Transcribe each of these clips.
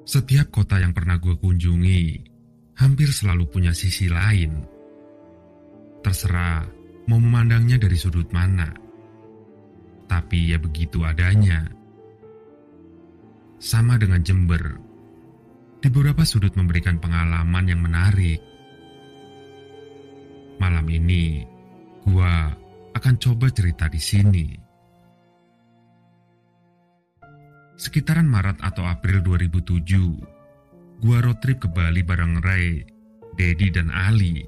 Setiap kota yang pernah gue kunjungi hampir selalu punya sisi lain. Terserah mau memandangnya dari sudut mana. Tapi ya begitu adanya. Sama dengan Jember, di beberapa sudut memberikan pengalaman yang menarik. Malam ini, gua akan coba cerita di sini. Sekitaran Maret atau April 2007, gua road trip ke Bali bareng Ray, Dedi, dan Ali.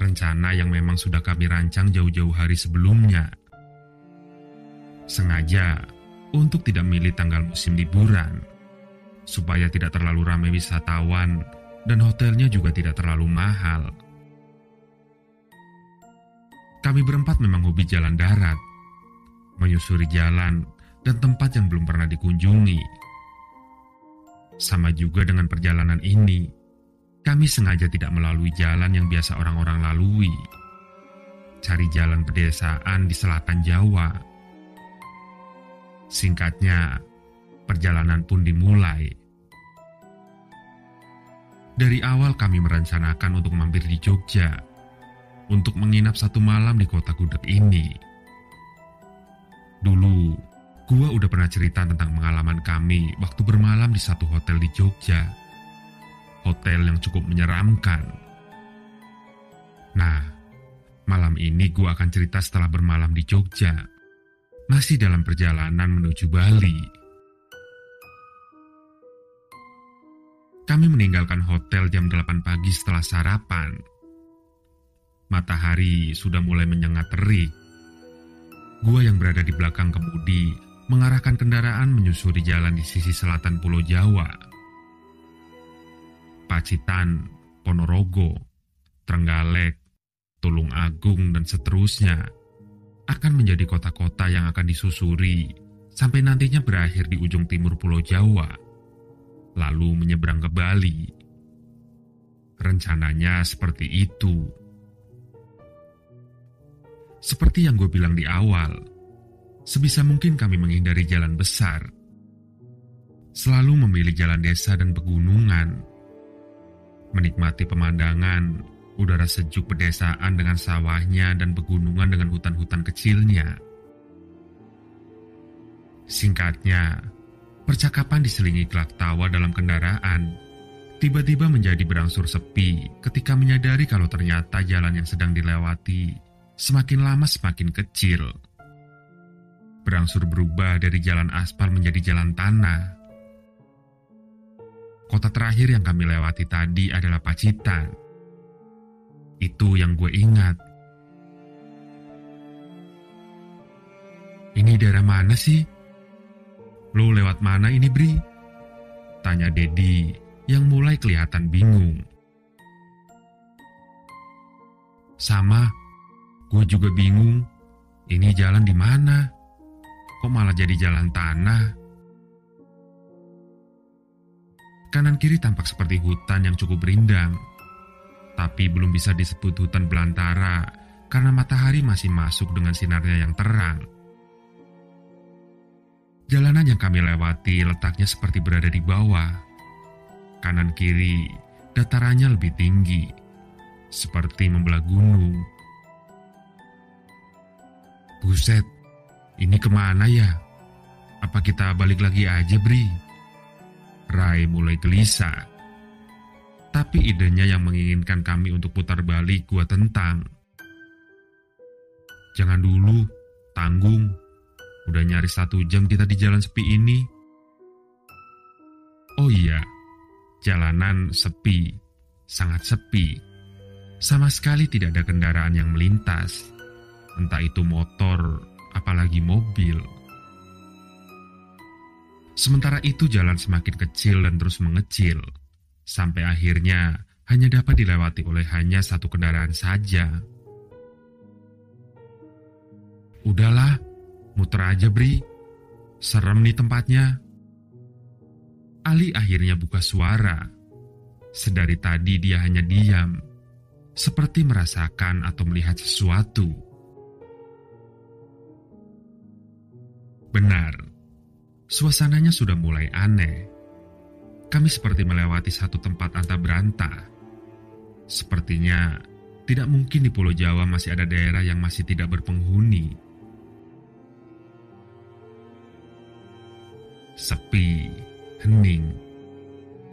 Rencana yang memang sudah kami rancang jauh-jauh hari sebelumnya. Sengaja untuk tidak milih tanggal musim liburan, supaya tidak terlalu ramai wisatawan dan hotelnya juga tidak terlalu mahal. Kami berempat memang hobi jalan darat, menyusuri jalan dan tempat yang belum pernah dikunjungi. Sama juga dengan perjalanan ini, kami sengaja tidak melalui jalan yang biasa orang-orang lalui. Cari jalan pedesaan di selatan Jawa. Singkatnya, perjalanan pun dimulai. Dari awal kami merencanakan untuk mampir di Jogja, untuk menginap 1 malam di kota gudeg ini. Dulu, gua udah pernah cerita tentang pengalaman kami waktu bermalam di satu hotel di Jogja. Hotel yang cukup menyeramkan. Nah, malam ini gua akan cerita setelah bermalam di Jogja. Masih dalam perjalanan menuju Bali. Kami meninggalkan hotel jam 8 pagi setelah sarapan. Matahari sudah mulai menyengat terik. Gua yang berada di belakang kemudi mengarahkan kendaraan menyusuri jalan di sisi selatan Pulau Jawa. Pacitan, Ponorogo, Trenggalek, Tulung Agung, dan seterusnya akan menjadi kota-kota yang akan disusuri sampai nantinya berakhir di ujung timur Pulau Jawa, lalu menyeberang ke Bali. Rencananya seperti itu. Seperti yang gue bilang di awal, sebisa mungkin kami menghindari jalan besar. Selalu memilih jalan desa dan pegunungan. Menikmati pemandangan, udara sejuk pedesaan dengan sawahnya dan pegunungan dengan hutan-hutan kecilnya. Singkatnya, percakapan diselingi gelak tawa dalam kendaraan, tiba-tiba menjadi berangsur sepi ketika menyadari kalau ternyata jalan yang sedang dilewati semakin lama semakin kecil. Berangsur berubah dari jalan aspal menjadi jalan tanah. Kota terakhir yang kami lewati tadi adalah Pacitan. Itu yang gue ingat. Ini daerah mana sih? Lo lewat mana ini, Bri? Tanya Dedi yang mulai kelihatan bingung. Sama, gue juga bingung. Ini jalan di mana? Kok malah jadi jalan tanah? Kanan kiri tampak seperti hutan yang cukup rindang. Tapi belum bisa disebut hutan belantara karena matahari masih masuk dengan sinarnya yang terang. Jalanan yang kami lewati letaknya seperti berada di bawah. Kanan kiri datarannya lebih tinggi, seperti membelah gunung. Buset, ini kemana ya? Apa kita balik lagi aja, Bri? Rai mulai gelisah. Tapi idenya yang menginginkan kami untuk putar balik gua tentang. Jangan dulu, tanggung. Udah nyaris 1 jam kita di jalan sepi ini. Oh iya, jalanan sepi, sangat sepi. Sama sekali tidak ada kendaraan yang melintas. Entah itu motor, apalagi mobil. Sementara itu jalan semakin kecil dan terus mengecil. Sampai akhirnya hanya dapat dilewati oleh hanya 1 kendaraan saja. Udahlah, muter aja, Bri. Serem nih tempatnya. Ali akhirnya buka suara. Sedari tadi dia hanya diam, seperti merasakan atau melihat sesuatu. Benar, suasananya sudah mulai aneh. Kami seperti melewati satu tempat antah berantah. Sepertinya tidak mungkin di Pulau Jawa masih ada daerah yang masih tidak berpenghuni. Sepi, hening.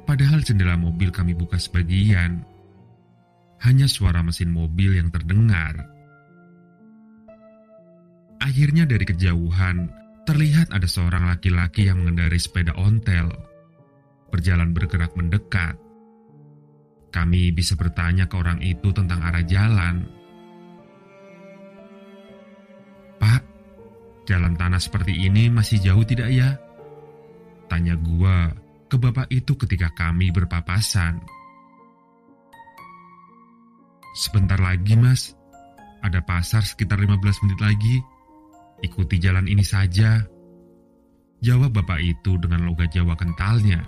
Padahal jendela mobil kami buka sebagian. Hanya suara mesin mobil yang terdengar. Akhirnya dari kejauhan, terlihat ada seorang laki-laki yang mengendarai sepeda ontel. Berjalan bergerak mendekat. Kami bisa bertanya ke orang itu tentang arah jalan. "Pak, jalan tanah seperti ini masih jauh tidak ya?" tanya gua ke bapak itu ketika kami berpapasan. "Sebentar lagi mas, ada pasar sekitar 15 menit lagi. Ikuti jalan ini saja," jawab bapak itu dengan logat Jawa kentalnya.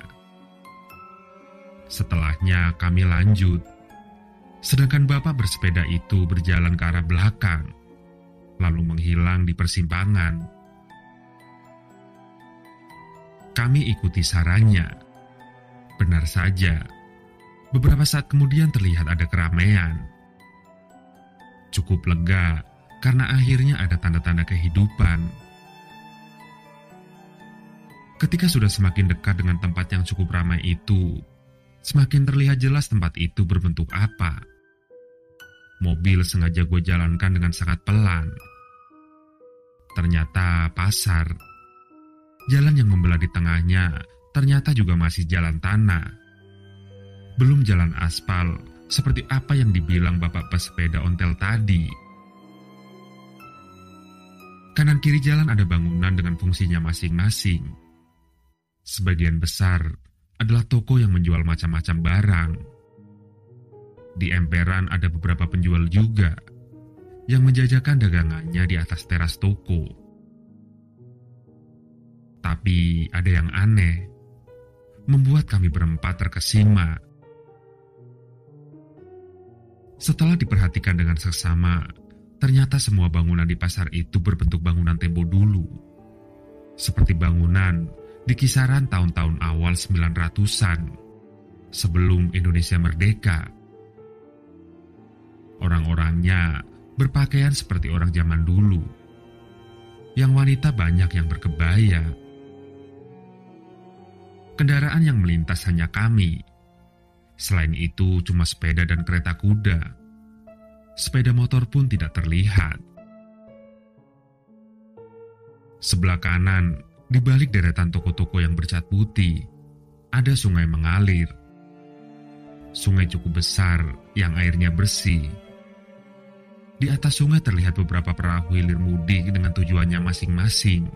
Setelahnya kami lanjut, sedangkan bapak bersepeda itu berjalan ke arah belakang, lalu menghilang di persimpangan. Kami ikuti sarannya. Benar saja, beberapa saat kemudian terlihat ada keramaian. Cukup lega karena akhirnya ada tanda-tanda kehidupan. Ketika sudah semakin dekat dengan tempat yang cukup ramai itu, semakin terlihat jelas tempat itu berbentuk apa. Mobil sengaja gue jalankan dengan sangat pelan. Ternyata pasar. Jalan yang membelah di tengahnya ternyata juga masih jalan tanah. Belum jalan aspal seperti apa yang dibilang bapak pesepeda ontel tadi. Kanan kiri jalan ada bangunan dengan fungsinya masing-masing. Sebagian besar adalah toko yang menjual macam-macam barang. Di emperan ada beberapa penjual juga yang menjajakan dagangannya di atas teras toko. Tapi ada yang aneh, membuat kami berempat terkesima. Setelah diperhatikan dengan seksama, ternyata semua bangunan di pasar itu berbentuk bangunan tempo dulu. Seperti bangunan di kisaran tahun-tahun awal 900-an, sebelum Indonesia merdeka. Orang-orangnya berpakaian seperti orang zaman dulu. Yang wanita banyak yang berkebaya. Kendaraan yang melintas hanya kami. Selain itu cuma sepeda dan kereta kuda. Sepeda motor pun tidak terlihat. Sebelah kanan, di balik deretan toko-toko yang bercat putih, ada sungai mengalir. Sungai cukup besar yang airnya bersih. Di atas sungai terlihat beberapa perahu hilir mudik dengan tujuannya masing-masing.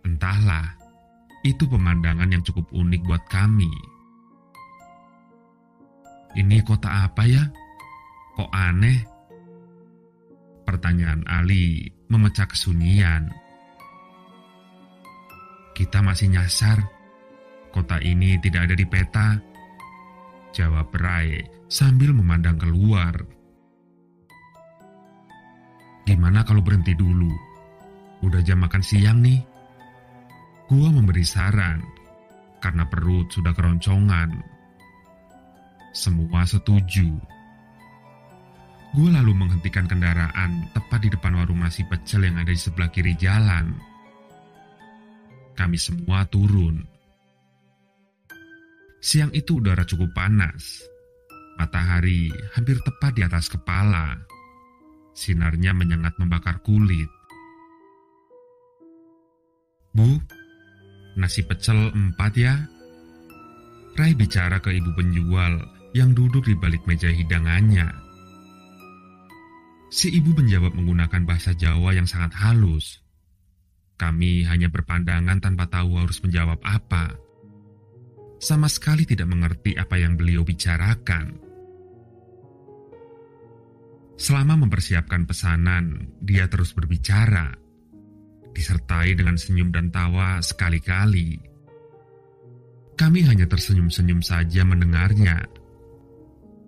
Entahlah, itu pemandangan yang cukup unik buat kami. "Ini kota apa ya? Kok aneh?" pertanyaan Ali memecah kesunyian. "Kita masih nyasar. Kota ini tidak ada di peta," jawab Rai sambil memandang keluar. "Gimana kalau berhenti dulu? Udah jam makan siang nih." Gua memberi saran, karena perut sudah keroncongan. Semua setuju. Gua lalu menghentikan kendaraan tepat di depan warung nasi pecel yang ada di sebelah kiri jalan. Kami semua turun. Siang itu udara cukup panas. Matahari hampir tepat di atas kepala. Sinarnya menyengat membakar kulit. "Bu, nasi pecel 4 ya?" Rai bicara ke ibu penjual yang duduk di balik meja hidangannya. Si ibu menjawab menggunakan bahasa Jawa yang sangat halus. Kami hanya berpandangan tanpa tahu harus menjawab apa. Sama sekali tidak mengerti apa yang beliau bicarakan. Selama mempersiapkan pesanan, dia terus berbicara, disertai dengan senyum dan tawa sekali-kali. Kami hanya tersenyum-senyum saja mendengarnya.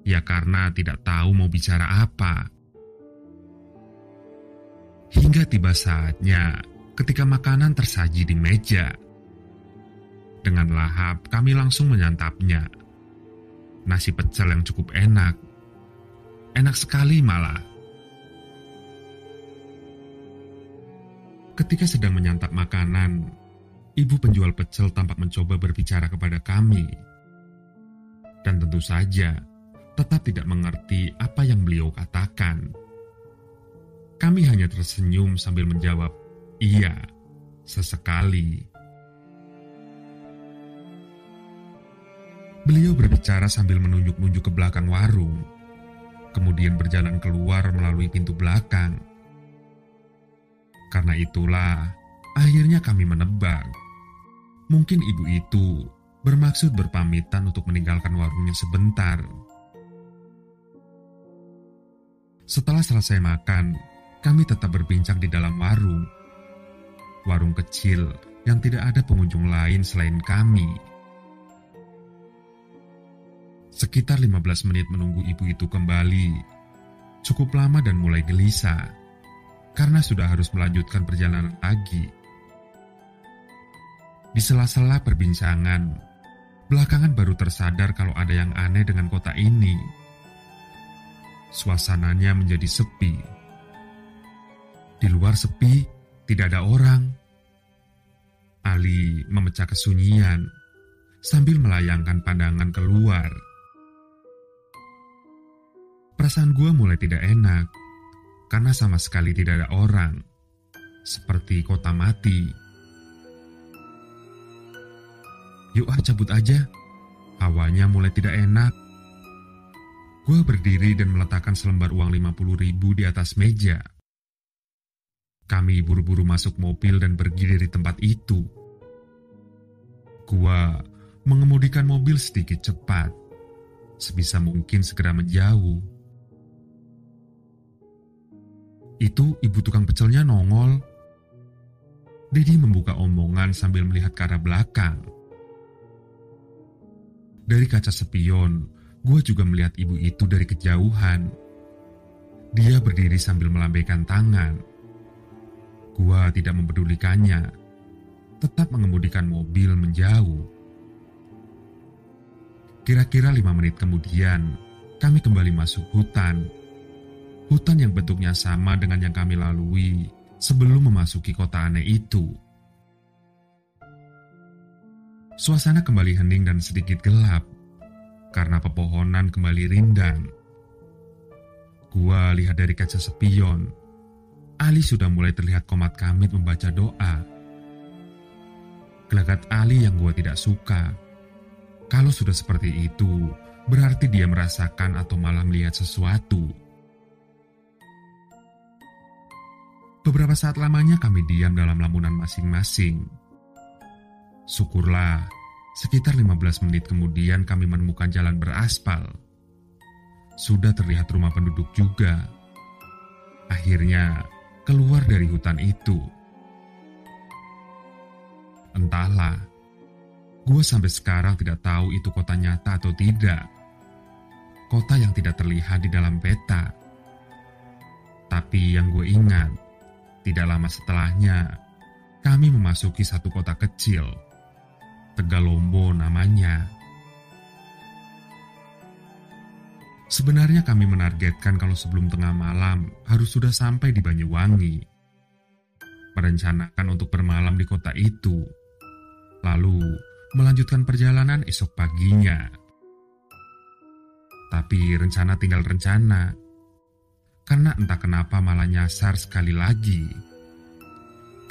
Ya karena tidak tahu mau bicara apa. Hingga tiba saatnya ketika makanan tersaji di meja. Dengan lahap, kami langsung menyantapnya. Nasi pecel yang cukup enak. Enak sekali malah. Ketika sedang menyantap makanan, ibu penjual pecel tampak mencoba berbicara kepada kami. Dan tentu saja, tetap tidak mengerti apa yang beliau katakan. Kami hanya tersenyum sambil menjawab, "Iya, sesekali." Beliau berbicara sambil menunjuk-nunjuk ke belakang warung, kemudian berjalan keluar melalui pintu belakang. Karena itulah, akhirnya kami menebak. Mungkin ibu itu bermaksud berpamitan untuk meninggalkan warungnya sebentar. Setelah selesai makan, kami tetap berbincang di dalam warung. Warung kecil yang tidak ada pengunjung lain selain kami. Sekitar 15 menit menunggu ibu itu kembali. Cukup lama dan mulai gelisah, karena sudah harus melanjutkan perjalanan lagi. Di sela-sela perbincangan, belakangan baru tersadar kalau ada yang aneh dengan kota ini. Suasananya menjadi sepi. Di luar sepi, tidak ada orang. Ali memecah kesunyian sambil melayangkan pandangan keluar. Perasaan gue mulai tidak enak, karena sama sekali tidak ada orang, seperti kota mati. Yuk cabut aja, hawanya mulai tidak enak. Gue berdiri dan meletakkan selembar uang 50.000 di atas meja. Kami buru-buru masuk mobil dan pergi dari tempat itu. Gue mengemudikan mobil sedikit cepat, sebisa mungkin segera menjauh. Itu ibu tukang pecelnya nongol. Dedi membuka omongan sambil melihat ke arah belakang. Dari kaca spion, gue juga melihat ibu itu dari kejauhan. Dia berdiri sambil melambaikan tangan. Gue tidak mempedulikannya, tetap mengemudikan mobil menjauh. Kira-kira 5 menit kemudian, kami kembali masuk hutan. Hutan yang bentuknya sama dengan yang kami lalui sebelum memasuki kota aneh itu. Suasana kembali hening dan sedikit gelap, karena pepohonan kembali rindang. Gua lihat dari kaca spion, Ali sudah mulai terlihat komat kamit membaca doa. Gelagat Ali yang gua tidak suka. Kalau sudah seperti itu, berarti dia merasakan atau malah melihat sesuatu. Beberapa saat lamanya kami diam dalam lamunan masing-masing. Syukurlah, sekitar 15 menit kemudian kami menemukan jalan beraspal. Sudah terlihat rumah penduduk juga. Akhirnya, keluar dari hutan itu. Entahlah, gue sampai sekarang tidak tahu itu kota nyata atau tidak. Kota yang tidak terlihat di dalam peta. Tapi yang gue ingat, tidak lama setelahnya, kami memasuki satu kota kecil. Tegalombo namanya. Sebenarnya kami menargetkan kalau sebelum tengah malam harus sudah sampai di Banyuwangi. Merencanakan untuk bermalam di kota itu, lalu melanjutkan perjalanan esok paginya. Tapi rencana tinggal rencana, karena entah kenapa malah nyasar sekali lagi.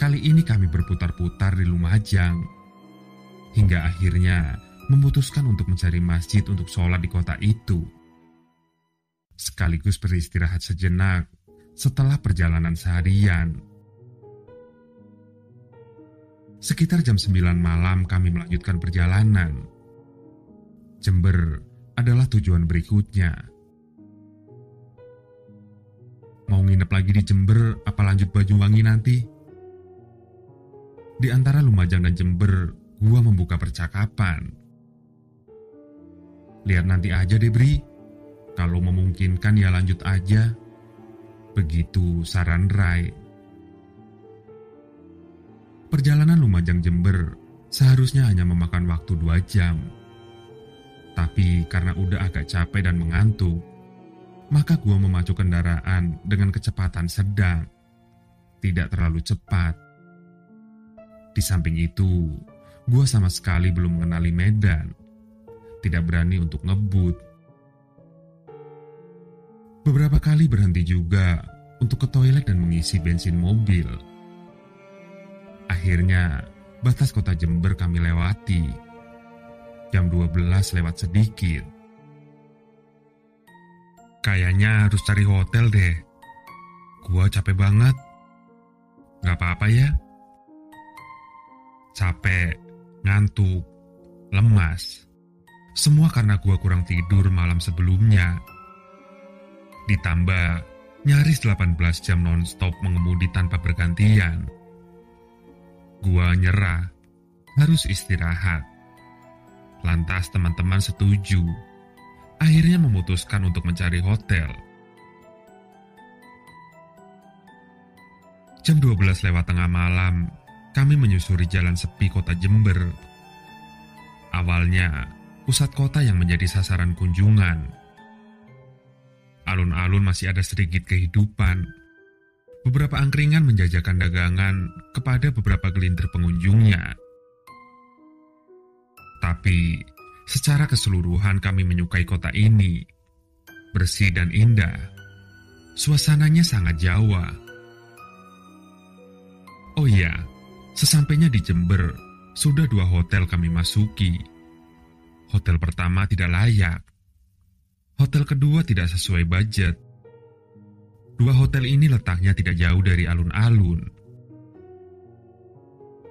Kali ini kami berputar-putar di Lumajang, hingga akhirnya memutuskan untuk mencari masjid untuk sholat di kota itu. Sekaligus beristirahat sejenak setelah perjalanan seharian. Sekitar jam 9 malam kami melanjutkan perjalanan. Jember adalah tujuan berikutnya. Mau nginep lagi di Jember apa lanjut Banyuwangi nanti? Di antara Lumajang dan Jember, gua membuka percakapan. Lihat nanti aja deh, Bri. Kalau memungkinkan ya lanjut aja. Begitu saran Rai. Perjalanan Lumajang Jember Seharusnya hanya memakan waktu 2 jam. Tapi karena udah agak capek dan mengantuk, maka gua memacu kendaraan dengan kecepatan sedang, tidak terlalu cepat. Di samping itu, gua sama sekali belum mengenali medan, tidak berani untuk ngebut. Beberapa kali berhenti juga untuk ke toilet dan mengisi bensin mobil. Akhirnya, batas kota Jember kami lewati. Jam 12 lewat sedikit. Kayaknya harus cari hotel deh. Gua capek banget. Gak apa-apa ya? Capek, ngantuk, lemas. Semua karena gua kurang tidur malam sebelumnya. Ditambah nyaris 18 jam non-stop mengemudi tanpa bergantian. Gua nyerah, harus istirahat. Lantas teman-teman setuju. Akhirnya memutuskan untuk mencari hotel. Jam 12 lewat tengah malam, kami menyusuri jalan sepi kota Jember. Awalnya, pusat kota yang menjadi sasaran kunjungan. Alun-alun masih ada sedikit kehidupan. Beberapa angkringan menjajakan dagangan kepada beberapa gelintir pengunjungnya. Tapi, secara keseluruhan kami menyukai kota ini. Bersih dan indah. Suasananya sangat Jawa. Oh iya, sesampainya di Jember, sudah 2 hotel kami masuki. Hotel pertama tidak layak. Hotel kedua tidak sesuai budget. 2 hotel ini letaknya tidak jauh dari alun-alun.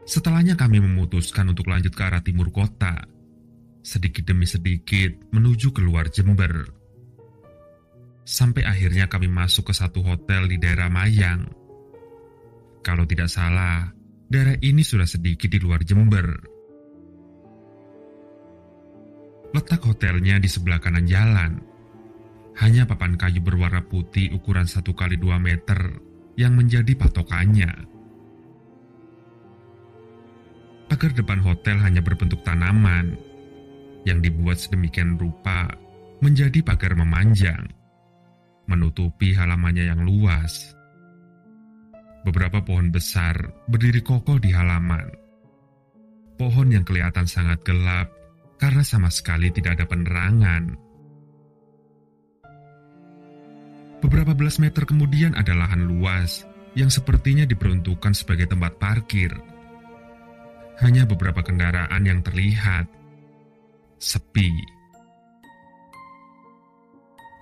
Setelahnya kami memutuskan untuk lanjut ke arah timur kota, sedikit demi sedikit menuju keluar Jember. Sampai akhirnya kami masuk ke satu hotel di daerah Mayang. Kalau tidak salah, daerah ini sudah sedikit di luar Jember. Letak hotelnya di sebelah kanan jalan. Hanya papan kayu berwarna putih ukuran 1x2 meter yang menjadi patokannya. Pagar depan hotel hanya berbentuk tanaman, yang dibuat sedemikian rupa menjadi pagar memanjang, menutupi halamannya yang luas. Beberapa pohon besar berdiri kokoh di halaman. Pohon yang kelihatan sangat gelap karena sama sekali tidak ada penerangan. Beberapa belas meter kemudian ada lahan luas yang sepertinya diperuntukkan sebagai tempat parkir. Hanya beberapa kendaraan yang terlihat. Sepi.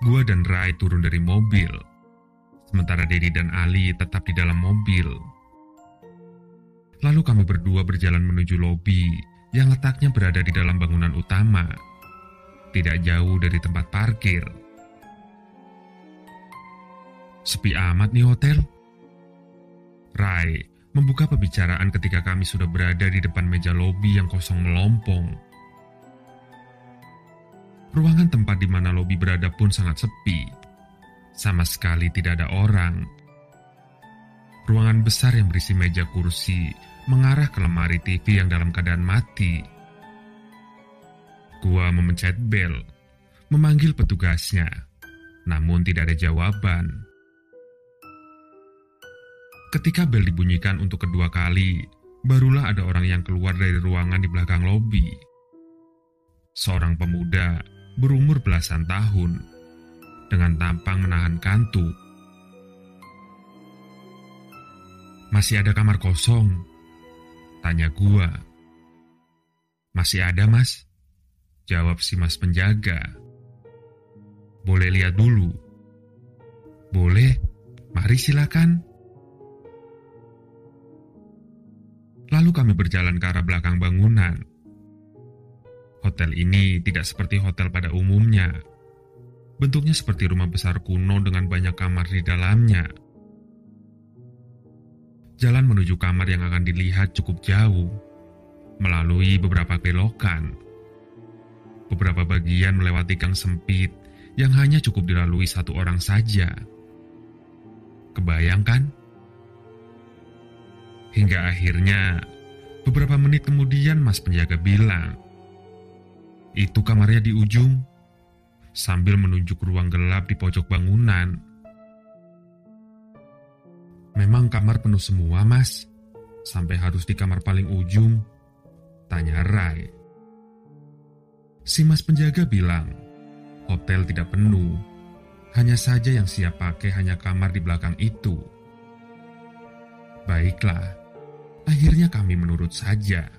Gua dan Rai turun dari mobil, sementara Dedi dan Ali tetap di dalam mobil. Lalu kami berdua berjalan menuju lobi yang letaknya berada di dalam bangunan utama, tidak jauh dari tempat parkir. Sepi amat nih hotel. Rai membuka pembicaraan ketika kami sudah berada di depan meja lobi yang kosong melompong. Ruangan tempat di mana lobi berada pun sangat sepi. Sama sekali tidak ada orang. Ruangan besar yang berisi meja kursi mengarah ke lemari TV yang dalam keadaan mati. Gua memencet bel, memanggil petugasnya, namun tidak ada jawaban. Ketika bel dibunyikan untuk kedua kali, barulah ada orang yang keluar dari ruangan di belakang lobi. Seorang pemuda berumur belasan tahun, dengan tampang menahan kantuk. "Masih ada kamar kosong?" tanya gua. "Masih ada, Mas," jawab si mas penjaga. "Boleh lihat dulu?" "Boleh, mari silakan." Lalu kami berjalan ke arah belakang bangunan. Hotel ini tidak seperti hotel pada umumnya. Bentuknya seperti rumah besar kuno dengan banyak kamar di dalamnya. Jalan menuju kamar yang akan dilihat cukup jauh, melalui beberapa belokan. Beberapa bagian melewati gang sempit yang hanya cukup dilalui satu orang saja. Kebayang kan? Hingga akhirnya, Beberapa menit kemudian Mas penjaga bilang, "Itu kamarnya di ujung," sambil menunjuk ruang gelap di pojok bangunan. "Memang kamar penuh semua, Mas? Sampai harus di kamar paling ujung?" tanya Rai. Si Mas penjaga bilang, "Hotel tidak penuh, hanya saja yang siap pakai hanya kamar di belakang itu." Baiklah, akhirnya kami menurut saja.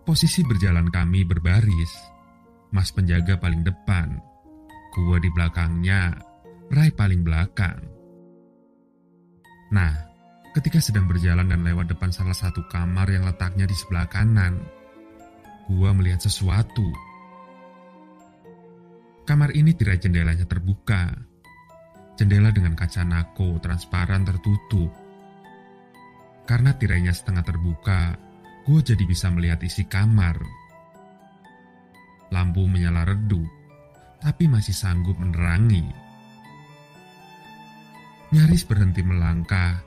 Posisi berjalan kami berbaris. Mas penjaga paling depan, gua di belakangnya, Rai paling belakang. Nah, ketika sedang berjalan dan lewat depan salah satu kamar yang letaknya di sebelah kanan, gua melihat sesuatu. Kamar ini tirai jendelanya terbuka. Jendela dengan kaca nako transparan tertutup. Karena tirainya setengah terbuka, gue jadi bisa melihat isi kamar. Lampu menyala redup, tapi masih sanggup menerangi. Nyaris berhenti melangkah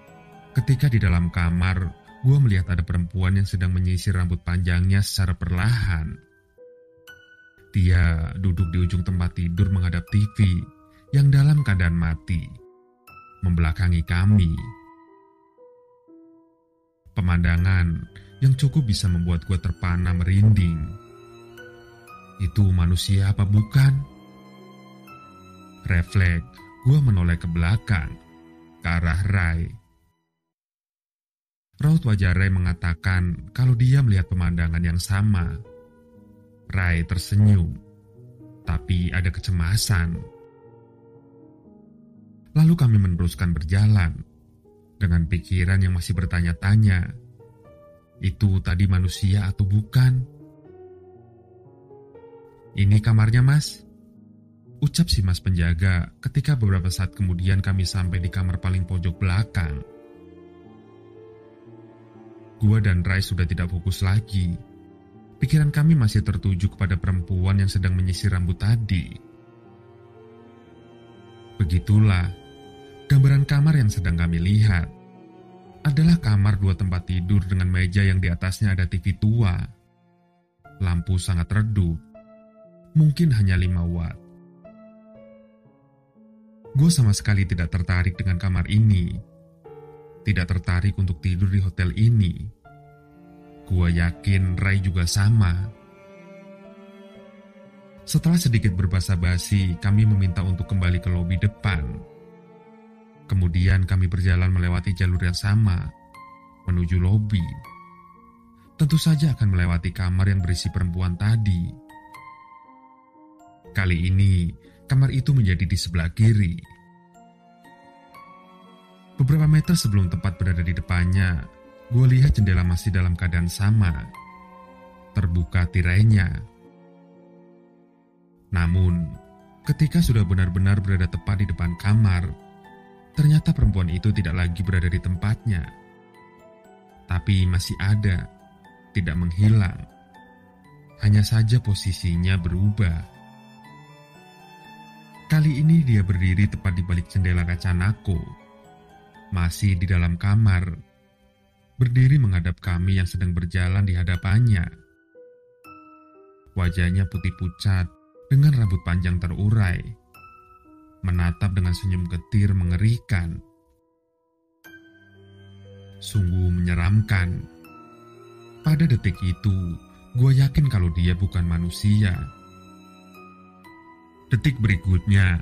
ketika di dalam kamar gue melihat ada perempuan yang sedang menyisir rambut panjangnya secara perlahan. Dia duduk di ujung tempat tidur menghadap TV yang dalam keadaan mati, membelakangi kami. Pemandangan yang cukup bisa membuat gue terpana merinding. Itu manusia apa bukan? Refleks, gue menoleh ke belakang, ke arah Rai. Raut wajah Rai mengatakan kalau dia melihat pemandangan yang sama. Rai tersenyum, tapi ada kecemasan. Lalu kami meneruskan berjalan, dengan pikiran yang masih bertanya-tanya, itu tadi manusia atau bukan? "Ini kamarnya, Mas," ucap si Mas penjaga ketika beberapa saat kemudian kami sampai di kamar paling pojok belakang. Gua dan Rai sudah tidak fokus lagi. Pikiran kami masih tertuju kepada perempuan yang sedang menyisir rambut tadi. Begitulah gambaran kamar yang sedang kami lihat. Adalah kamar 2 tempat tidur dengan meja yang di atasnya ada TV tua. Lampu sangat redup, mungkin hanya 5 watt. Gue sama sekali tidak tertarik dengan kamar ini. Tidak tertarik untuk tidur di hotel ini. Gue yakin Rai juga sama. Setelah sedikit berbasa-basi, kami meminta untuk kembali ke lobi depan. Kemudian kami berjalan melewati jalur yang sama, menuju lobi. Tentu saja akan melewati kamar yang berisi perempuan tadi. Kali ini, kamar itu menjadi di sebelah kiri. Beberapa meter sebelum tempat berada di depannya, gue lihat jendela masih dalam keadaan sama. Terbuka tirainya. Namun, ketika sudah benar-benar berada tepat di depan kamar, ternyata perempuan itu tidak lagi berada di tempatnya. Tapi masih ada, tidak menghilang. Hanya saja posisinya berubah. Kali ini dia berdiri tepat di balik jendela kaca nako. Masih di dalam kamar. Berdiri menghadap kami yang sedang berjalan di hadapannya. Wajahnya putih pucat dengan rambut panjang terurai. Menatap dengan senyum getir mengerikan. Sungguh menyeramkan. Pada detik itu, gue yakin kalau dia bukan manusia. Detik berikutnya,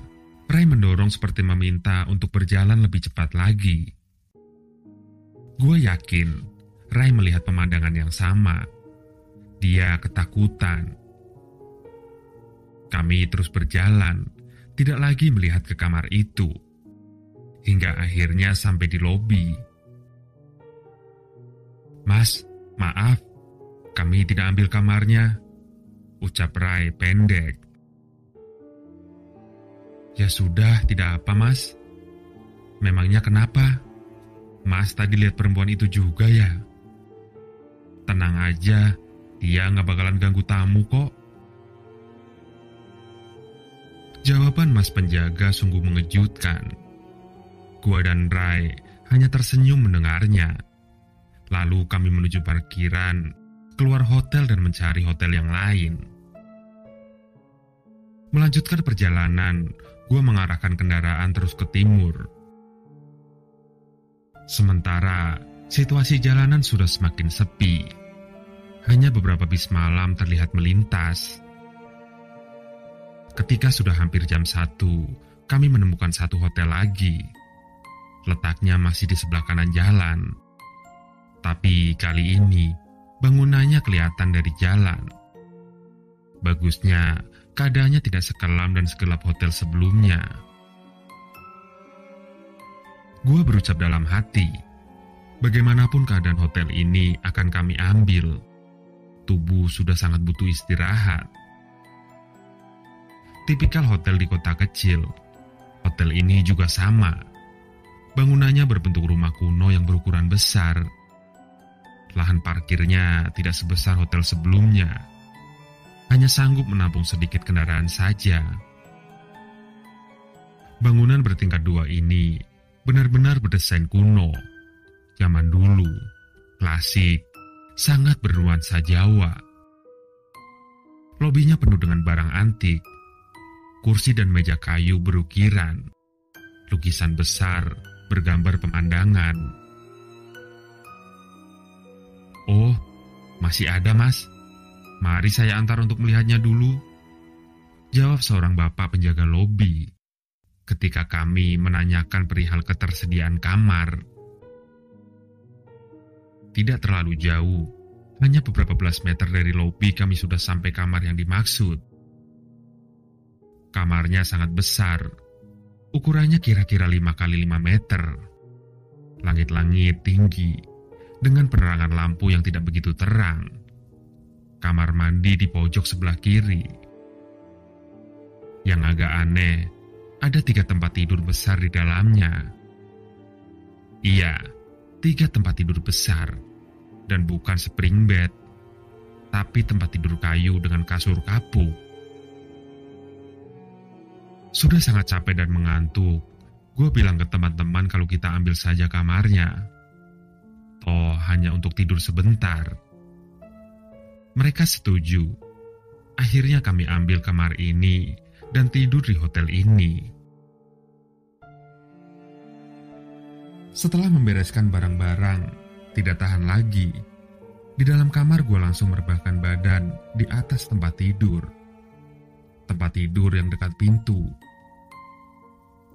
Rai mendorong seperti meminta untuk berjalan lebih cepat lagi. Gue yakin Rai melihat pemandangan yang sama. Dia ketakutan. Kami terus berjalan, tidak lagi melihat ke kamar itu, hingga akhirnya sampai di lobi. "Mas, maaf, kami tidak ambil kamarnya," ucap Rai pendek. "Ya sudah, tidak apa mas. Memangnya kenapa? Mas tadi lihat perempuan itu juga ya?" "Tenang aja, dia gak bakalan ganggu tamu kok." Jawaban Mas penjaga sungguh mengejutkan. Gua dan Rai hanya tersenyum mendengarnya. Lalu kami menuju parkiran, keluar hotel dan mencari hotel yang lain. Melanjutkan perjalanan, gue mengarahkan kendaraan terus ke timur. Sementara situasi jalanan sudah semakin sepi. Hanya beberapa bis malam terlihat melintas. Ketika sudah hampir jam 1, kami menemukan satu hotel lagi. Letaknya masih di sebelah kanan jalan. Tapi kali ini, bangunannya kelihatan dari jalan. Bagusnya, keadaannya tidak sekelam dan segelap hotel sebelumnya. Gua berucap dalam hati, bagaimanapun keadaan hotel ini akan kami ambil. Tubuh sudah sangat butuh istirahat. Tipikal hotel di kota kecil. Hotel ini juga sama. Bangunannya berbentuk rumah kuno yang berukuran besar. Lahan parkirnya tidak sebesar hotel sebelumnya. Hanya sanggup menampung sedikit kendaraan saja. Bangunan bertingkat 2 ini benar-benar berdesain kuno. Zaman dulu, klasik, sangat bernuansa Jawa. Lobinya penuh dengan barang antik. Kursi dan meja kayu berukiran. Lukisan besar bergambar pemandangan. "Oh, masih ada, Mas. Mari saya antar untuk melihatnya dulu," jawab seorang bapak penjaga lobi ketika kami menanyakan perihal ketersediaan kamar. Tidak terlalu jauh, hanya beberapa belas meter dari lobi kami sudah sampai kamar yang dimaksud. Kamarnya sangat besar, ukurannya kira-kira 5 kali 5 meter. Langit-langit tinggi, dengan penerangan lampu yang tidak begitu terang. Kamar mandi di pojok sebelah kiri. Yang agak aneh, ada 3 tempat tidur besar di dalamnya. Iya, 3 tempat tidur besar, dan bukan spring bed, tapi tempat tidur kayu dengan kasur kapuk. Sudah sangat capek dan mengantuk, gue bilang ke teman-teman kalau kita ambil saja kamarnya. Toh hanya untuk tidur sebentar. Mereka setuju. Akhirnya kami ambil kamar ini dan tidur di hotel ini. Setelah membereskan barang-barang, tidak tahan lagi. Di dalam kamar gue langsung merebahkan badan di atas tempat tidur. Tempat tidur yang dekat pintu.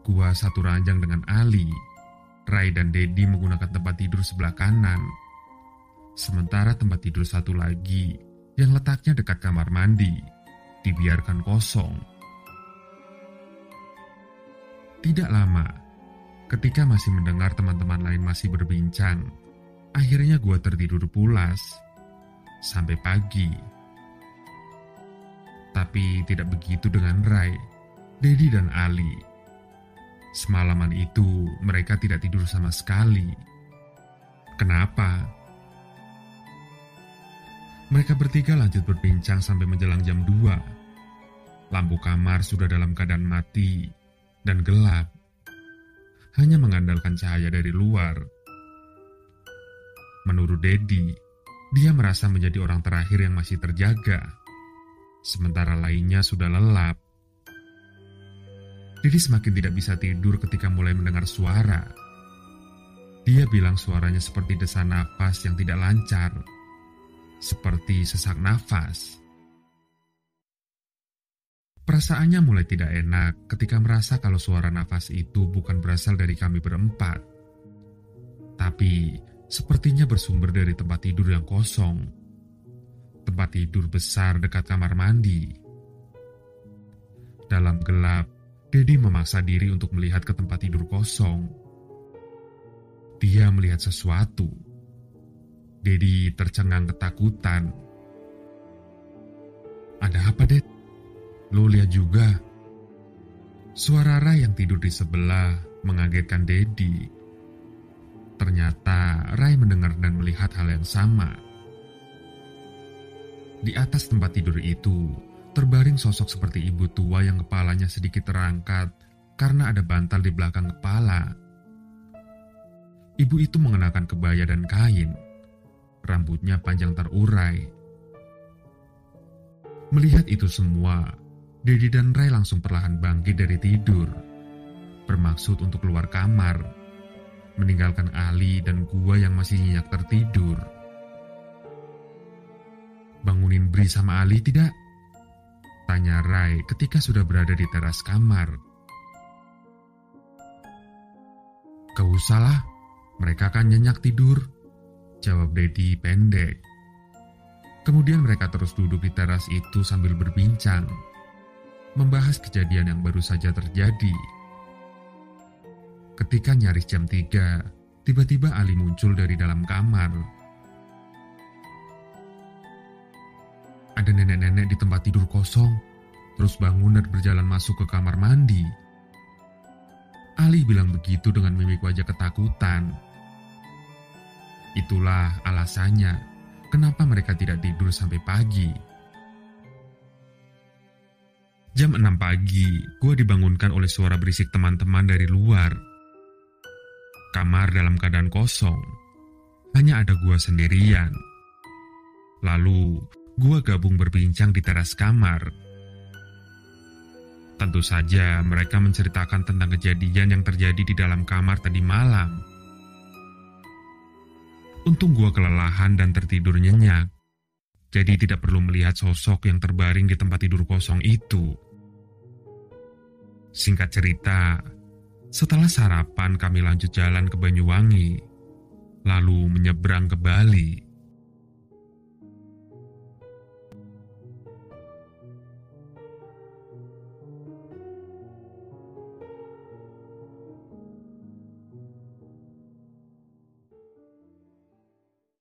Gua satu ranjang dengan Ali. Rai dan Dedi menggunakan tempat tidur sebelah kanan. Sementara tempat tidur satu lagi yang letaknya dekat kamar mandi dibiarkan kosong. Tidak lama, ketika masih mendengar teman-teman lain masih berbincang, akhirnya gua tertidur pulas sampai pagi. Tapi tidak begitu dengan Rai, Dedi dan Ali. Semalaman itu mereka tidak tidur sama sekali. Kenapa? Mereka bertiga lanjut berbincang sampai menjelang jam 2. Lampu kamar sudah dalam keadaan mati dan gelap. Hanya mengandalkan cahaya dari luar. Menurut Dedi, dia merasa menjadi orang terakhir yang masih terjaga. Sementara lainnya sudah lelap. Dedi semakin tidak bisa tidur ketika mulai mendengar suara. Dia bilang suaranya seperti desak nafas yang tidak lancar. Seperti sesak nafas. Perasaannya mulai tidak enak ketika merasa kalau suara nafas itu bukan berasal dari kami berempat. Tapi sepertinya bersumber dari tempat tidur yang kosong. Tempat tidur besar dekat kamar mandi. Dalam gelap, Dedi memaksa diri untuk melihat ke tempat tidur kosong. Dia melihat sesuatu. Dedi tercengang ketakutan. "Ada apa, Ded? Lo lihat juga?" Suara Rai yang tidur di sebelah mengagetkan Dedi. Ternyata Rai mendengar dan melihat hal yang sama. Di atas tempat tidur itu, terbaring sosok seperti ibu tua yang kepalanya sedikit terangkat karena ada bantal di belakang kepala. Ibu itu mengenakan kebaya dan kain, rambutnya panjang terurai. Melihat itu semua, Dedi dan Ray langsung perlahan bangkit dari tidur, bermaksud untuk keluar kamar, meninggalkan Ali dan gua yang masih nyenyak tertidur. "Bangunin Bri sama Ali tidak?" tanya Ray ketika sudah berada di teras kamar. "Gak usah lah, mereka kan nyenyak tidur," jawab Dedi pendek. Kemudian mereka terus duduk di teras itu sambil berbincang, membahas kejadian yang baru saja terjadi. Ketika nyaris jam 3, tiba-tiba Ali muncul dari dalam kamar. "Ada nenek-nenek di tempat tidur kosong, terus bangun dan berjalan masuk ke kamar mandi." Ali bilang begitu dengan mimik wajah ketakutan. Itulah alasannya kenapa mereka tidak tidur sampai pagi. Jam 6 pagi, gue dibangunkan oleh suara berisik teman-teman dari luar. Kamar dalam keadaan kosong, hanya ada gue sendirian. Lalu, gue gabung berbincang di teras kamar. Tentu saja mereka menceritakan tentang kejadian yang terjadi di dalam kamar tadi malam. Untung gue kelelahan dan tertidur nyenyak, jadi tidak perlu melihat sosok yang terbaring di tempat tidur kosong itu. Singkat cerita, setelah sarapan kami lanjut jalan ke Banyuwangi, lalu menyeberang ke Bali.